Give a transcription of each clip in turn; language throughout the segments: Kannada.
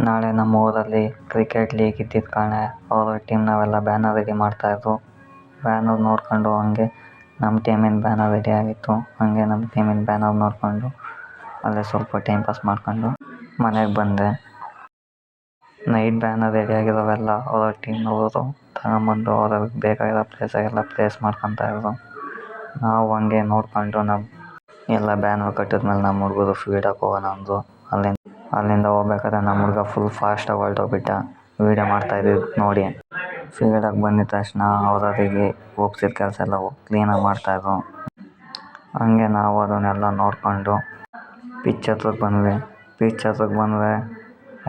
ನಾಳೆ ನಮ್ಮ ಊರಲ್ಲಿ ಕ್ರಿಕೆಟ್ ಲೀಗ್ ಇದ್ದಿದ್ದ ಕಾರಣ ಅವ್ರ ಟೀಮ್ ನಾವೆಲ್ಲ ಬ್ಯಾನರ್ ರೆಡಿ ಮಾಡ್ತಾಯಿದ್ರು. ಬ್ಯಾನರ್ ನೋಡ್ಕೊಂಡು ಹಂಗೆ ನಮ್ಮ ಟೀಮಿನ ಬ್ಯಾನರ್ ರೆಡಿ ಆಗಿತ್ತು. ಹಂಗೆ ನಮ್ಮ ಟೀಮಿನ ಬ್ಯಾನರ್ ನೋಡಿಕೊಂಡು ಅಲ್ಲೇ ಸ್ವಲ್ಪ ಟೈಮ್ ಪಾಸ್ ಮಾಡ್ಕೊಂಡು ಮನೆಗೆ ಬಂದೆ. ನೈಟ್ ಬ್ಯಾನರ್ ರೆಡಿ ಆಗಿರೋವೆಲ್ಲ ಅವರ ಟೀಮ್ನವರು ತಗೊಂಬಂದು ಅವ್ರಿಗೆ ಬೇಕಾಗಿರೋ ಪ್ಲೇಸಾಗೆಲ್ಲ ಪ್ಲೇಸ್ ಮಾಡ್ಕೊತಾಯಿದ್ರು. ನಾವು ಹಂಗೆ ನೋಡ್ಕೊಂಡು ಎಲ್ಲ ಬ್ಯಾನರ್ ಕಟ್ಟಿದ್ಮೇಲೆ ನಮ್ಮ ಹುಡುಗರು ಫೀಲ್ಡಕ್ಕೆ ಹೋಗೋಣ ಅಂದರು. ಅಲ್ಲಿಂದ ಹೋಗ್ಬೇಕಾದ್ರೆ ನಮ್ಮ ಹುಡುಗ ಫುಲ್ ಫಾಸ್ಟಾಗಿ ಹೊರಟೋಗ್ಬಿಟ್ಟ. ವೀಡಿಯೋ ಮಾಡ್ತಾಯಿದ್ದು ನೋಡಿ ಫೀಲ್ಡಿಗೆ ಬಂದಿದ್ದ ತಕ್ಷಣ ಅವರಿಗೆ ಒಪ್ಸಿದ ಕೆಲಸ ಎಲ್ಲ ಕ್ಲೀನಾಗಿ ಮಾಡ್ತಾಯಿದ್ರು. ಹಂಗೆ ನಾವು ಅದನ್ನೆಲ್ಲ ನೋಡಿಕೊಂಡು ಪಿಚ್ ಹತ್ರಕ್ಕೆ ಬಂದ್ವಿ. ಪಿಚ್ ಹತ್ರಕ್ಕೆ ಬಂದರೆ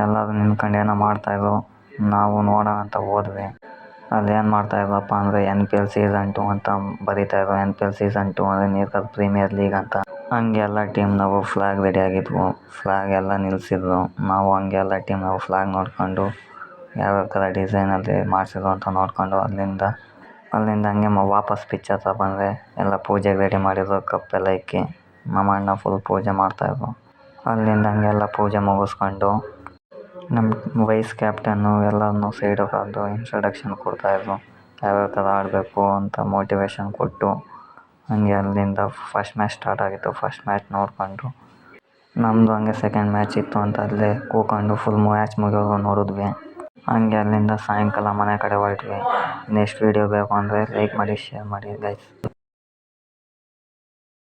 ಎಲ್ಲರೂ ನಿಂತ್ಕೊಂಡು ಏನೋ ಮಾಡ್ತಾಯಿದ್ರು. ನಾವು ನೋಡೋಣ ಅಂತ ಹೋದ್ವಿ. ಅಲ್ಲಿ ಏನು ಮಾಡ್ತಾಯಿದ್ರಪ್ಪ ಅಂದರೆ NPL ಸೀಸನ್ 2 ಅಂತ ಬರೀತಾಯಿದ್ರು. NPL ಸೀಸನ್ 2 ಅಂದರೆ ನೀರ್ಕಲ್ ಪ್ರೀಮಿಯರ್ ಲೀಗ್ ಅಂತ. ಹಂಗೆ ಎಲ್ಲ ಟೀಮ್ನವು ಫ್ಲ್ಯಾಗ್ ರೆಡಿ ಆಗಿದ್ವು. ಫ್ಲ್ಯಾಗ್ ಎಲ್ಲ ನಿಲ್ಲಿಸಿದ್ರು. ನಾವು ಹಂಗೆ ಎಲ್ಲ ಟೀಮ್ನವು ಫ್ಲ್ಯಾಗ್ ನೋಡ್ಕೊಂಡು ಯಾವ್ಯಾವ ಥರ ಡಿಸೈನಲ್ಲಿ ಮಾಡಿಸಿದ್ರು ಅಂತ ನೋಡಿಕೊಂಡು ಅಲ್ಲಿಂದ ಹಂಗೆ ವಾಪಸ್ ಪಿಚ್ ಹತ್ರ ಬಂದರೆ ಎಲ್ಲ ಪೂಜೆಗೆ ರೆಡಿ ಮಾಡಿದ್ರು. ಕಪ್ಪೆಲ್ಲ ಇಕ್ಕಿ ನಮ್ಮ ಅಣ್ಣ ಫುಲ್ ಪೂಜೆ ಮಾಡ್ತಾಯಿದ್ರು. ಅಲ್ಲಿಂದ ಹಂಗೆಲ್ಲ ಪೂಜೆ ಮುಗಿಸ್ಕೊಂಡು ನಮ್ಮ ವೈಸ್ ಕ್ಯಾಪ್ಟನ್ನು ಎಲ್ಲರನ್ನೂ ಸೈಡಿಗೆ ಕರೆದು ಇಂಟ್ರಡಕ್ಷನ್ ಕೊಡ್ತಾಯಿದ್ರು. ಯಾವ್ಯಾವ ಥರ ಆಡಬೇಕು ಅಂತ ಮೋಟಿವೇಶನ್ ಕೊಟ್ಟು ಹಂಗೆ ಅಲ್ಲಿಂದ ಫಸ್ಟ್ ಮ್ಯಾಚ್ ಸ್ಟಾರ್ಟ್ ಆಗಿತ್ತು. ಫಸ್ಟ್ ಮ್ಯಾಚ್ ನೋಡಿಕೊಂಡು ನಮ್ಮದು ಹಂಗೆ ಸೆಕೆಂಡ್ ಮ್ಯಾಚ್ ಇತ್ತು ಅಂತ ಅಲ್ಲೇ ಕೂತ್ಕೊಂಡು ಫುಲ್ ಮ್ಯಾಚ್ ಮುಗಿಯೋವರೆಗೂ ನೋಡಿದ್ವಿ. ಹಂಗೆ ಅಲ್ಲಿಂದ ಸಾಯಂಕಾಲ ಮನೆ ಕಡೆ ಹೊರಟ್ವಿ. ನೆಕ್ಸ್ಟ್ ವೀಡಿಯೋ ಬೇಕು ಅಂದರೆ ಲೈಕ್ ಮಾಡಿ, ಶೇರ್ ಮಾಡಿ ಗೈಸ್.